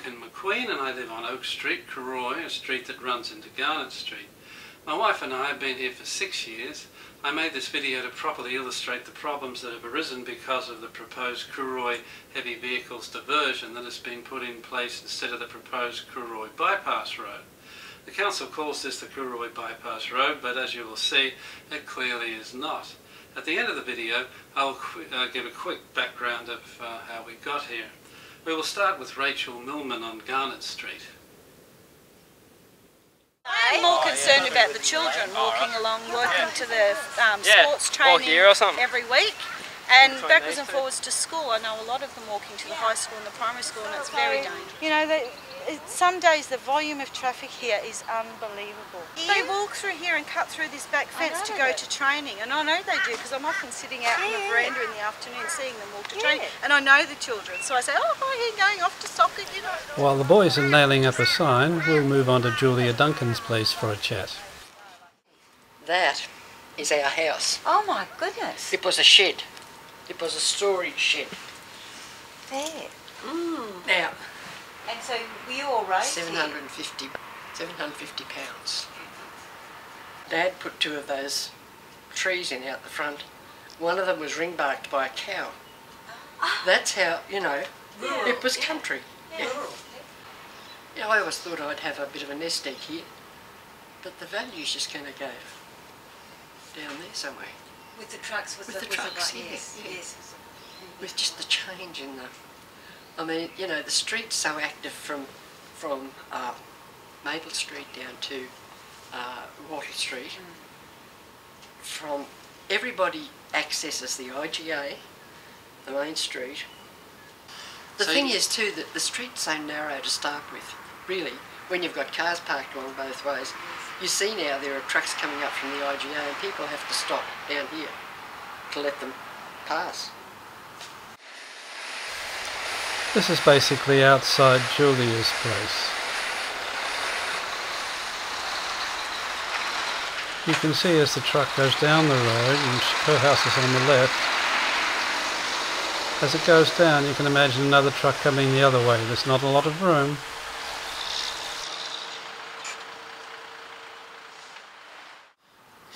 Duncan McQueen and I live on Oak Street, Coory, a street that runs into Garnet Street. My wife and I have been here for 6 years. I made this video to properly illustrate the problems that have arisen because of the proposed Coory heavy vehicles diversion that has been put in place instead of the proposed Coory bypass road. The council calls this the Coory bypass road, but as you will see, it clearly is not. At the end of the video, I'll give a quick background of how we got here. We will start with Rachel Millman on Garnet Street. I'm more concerned about the children walking along, working to the sports training every week and backwards and forwards to school. I know a lot of them walking to the high school and the primary school, and it's very dangerous. You know, some days the volume of traffic here is unbelievable. They walk through here and cut through this back fence to go to training, and I know they do because I'm often sitting out in the veranda in the afternoon seeing them walk to training, and I know the children, so I say, oh, hi, you're going off to soccer, you know. While the boys are nailing up a sign, we'll move on to Julia Duncan's place for a chat. That is our house. Oh my goodness. It was a shed. It was a storage shed. There. Now, and so were you all raised 750 pounds. Dad put 2 of those trees in out the front. One of them was ring-barked by a cow. That's how, you know, it was country. Yeah. You know, I always thought I'd have a bit of a nest egg here, but the value's just going to go down there somewhere. With the trucks, with the trucks, yes. With just the change in the... I mean, you know, the street's so active from Maple Street down to Wattle Street. From everybody accesses the IGA, the main street. The thing is too that the street's so narrow to start with. Really, when you've got cars parked along both ways, you see now there are trucks coming up from the IGA and people have to stop down here to let them pass. This is basically outside Julia's place. You can see as the truck goes down the road, and her house is on the left. As it goes down, you can imagine another truck coming the other way. There's not a lot of room.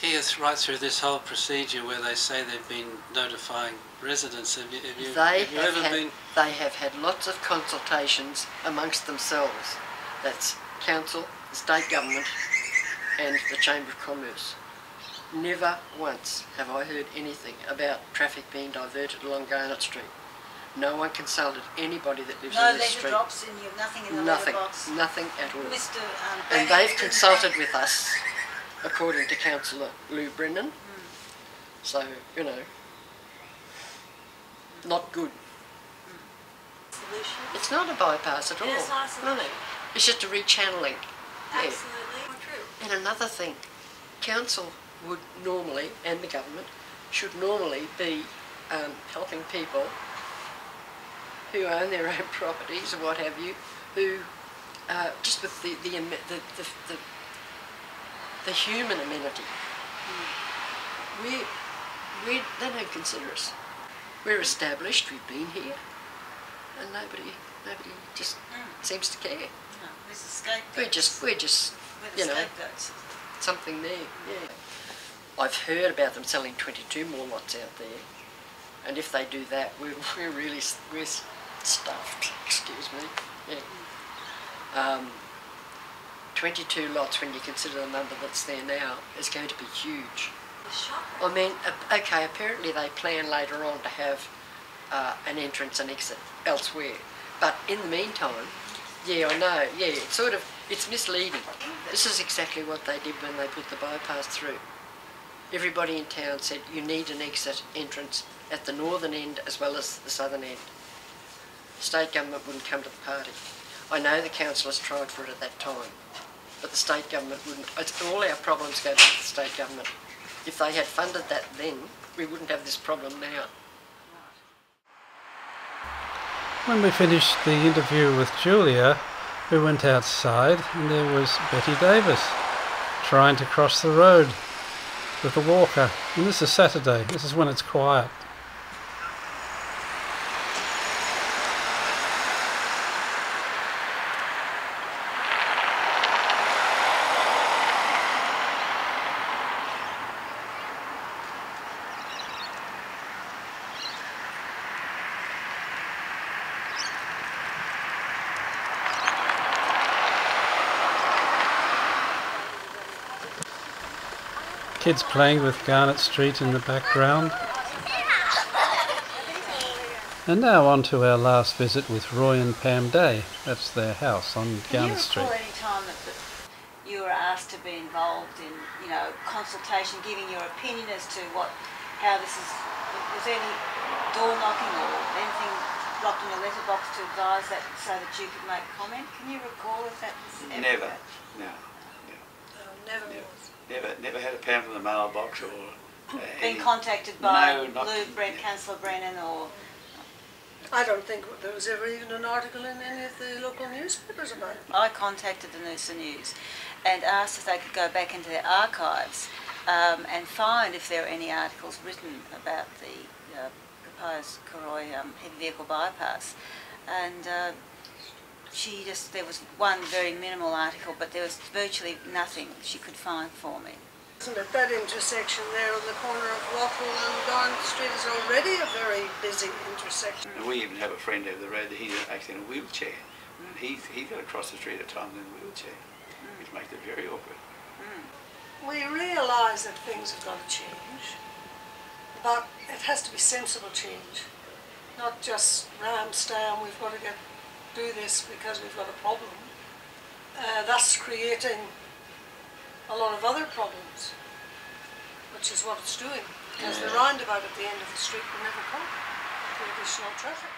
Here's right through this whole procedure where they say they've been notifying residents. They have had lots of consultations amongst themselves. That's council, the state government and the Chamber of Commerce. Never once have I heard anything about traffic being diverted along Garnet Street. No one consulted anybody that lives in this street. No letter drops in you, nothing in the letterbox. Nothing at all. And they've consulted with us, according to Councillor Lou Brennan. So, you know, not good. It's not a bypass at all. No, it's just a rechanneling. Absolutely true. And another thing, council would normally, and the government, should normally be helping people who own their own properties or what have you, who just with the human amenity. They don't consider us. We're established, we've been here, and nobody just seems to care. No, we're just you know, something there. Yeah. I've heard about them selling 22 more lots out there, and if they do that, we're stuffed. Excuse me. Yeah. 22 lots, when you consider the number that's there now, is going to be huge. I mean, okay, apparently they plan later on to have an entrance and exit elsewhere, but in the meantime, yeah, I know, yeah, it's misleading. This is exactly what they did when they put the bypass through. Everybody in town said you need an exit entrance at the northern end as well as the southern end. The state government wouldn't come to the party. I know the councillors tried for it at that time, but the state government wouldn't. All our problems go back to the state government. If they had funded that then, we wouldn't have this problem now. When we finished the interview with Julia, we went outside and there was Betty Davis trying to cross the road with a walker. And this is Saturday, this is when it's quiet. Kids playing with Garnet Street in the background. And now on to our last visit with Roy and Pam Day. That's their house on Garnet Street. Can you recall any time that you were asked to be involved in, consultation, giving your opinion as to how this is? Was there any door knocking or anything dropped in your letterbox to advise that so that you could make comment? Can you recall if that was ever? Never. No. Never had a Pam from the mailbox or been contacted by Councillor Brennan or. I don't think there was ever even an article in any of the local newspapers about it. I contacted the Noosa News and asked if they could go back into their archives and find if there are any articles written about the proposed Coory heavy vehicle bypass. And there was one very minimal article, but there was virtually nothing she could find for me. Isn't it that intersection there on the corner of Rockall and Garnet Street is already a very busy intersection? And we even have a friend over the road that he's actually in a wheelchair. And he got across the street at times in a wheelchair, which makes it very awkward. We realise that things have got to change, but it has to be sensible change, not just ram-stam, we've got to do this because we've got a problem, thus creating a lot of other problems, which is what it's doing, because the roundabout at the end of the street will never come for additional traffic.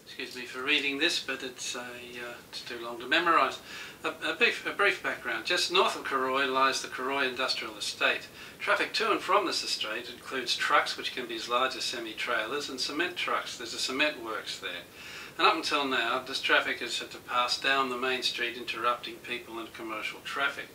Excuse me for reading this, but it's too long to memorise. A brief background. Just north of Coory lies the Coory Industrial Estate. Traffic to and from this estate includes trucks, which can be as large as semi-trailers, and cement trucks. There's a cement works there. And up until now, this traffic has had to pass down the main street, interrupting people and commercial traffic.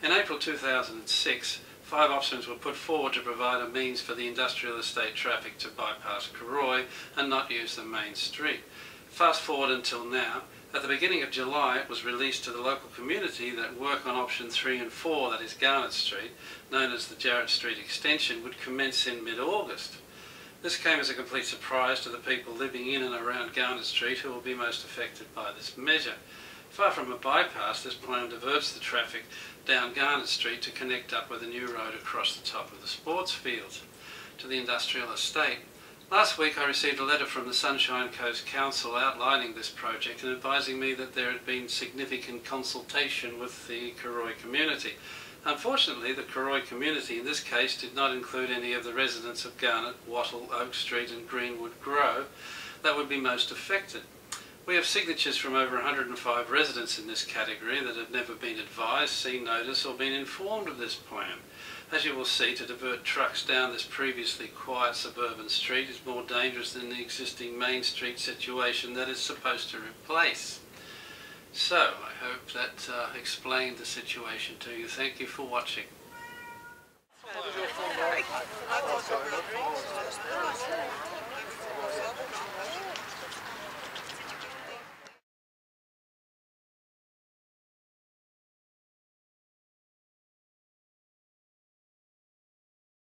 In April 2006, 5 options were put forward to provide a means for the industrial estate traffic to bypass Coory and not use the main street. Fast forward until now. At the beginning of July, it was released to the local community that work on option 3 and 4, that is Garnet Street, known as the Jarrett Street Extension, would commence in mid-August. This came as a complete surprise to the people living in and around Garnet Street, who will be most affected by this measure. Far from a bypass, this plan diverts the traffic down Garnet Street to connect up with a new road across the top of the sports fields to the industrial estate. Last week I received a letter from the Sunshine Coast Council outlining this project and advising me that there had been significant consultation with the Coory community. Unfortunately, the Coory community in this case did not include any of the residents of Garnet, Wattle, Oak Street and Greenwood Grove that would be most affected. We have signatures from over 105 residents in this category that have never been advised, seen notice or been informed of this plan. As you will see, to divert trucks down this previously quiet suburban street is more dangerous than the existing main street situation that is supposed to replace. So, I hope that explained the situation to you. Thank you for watching.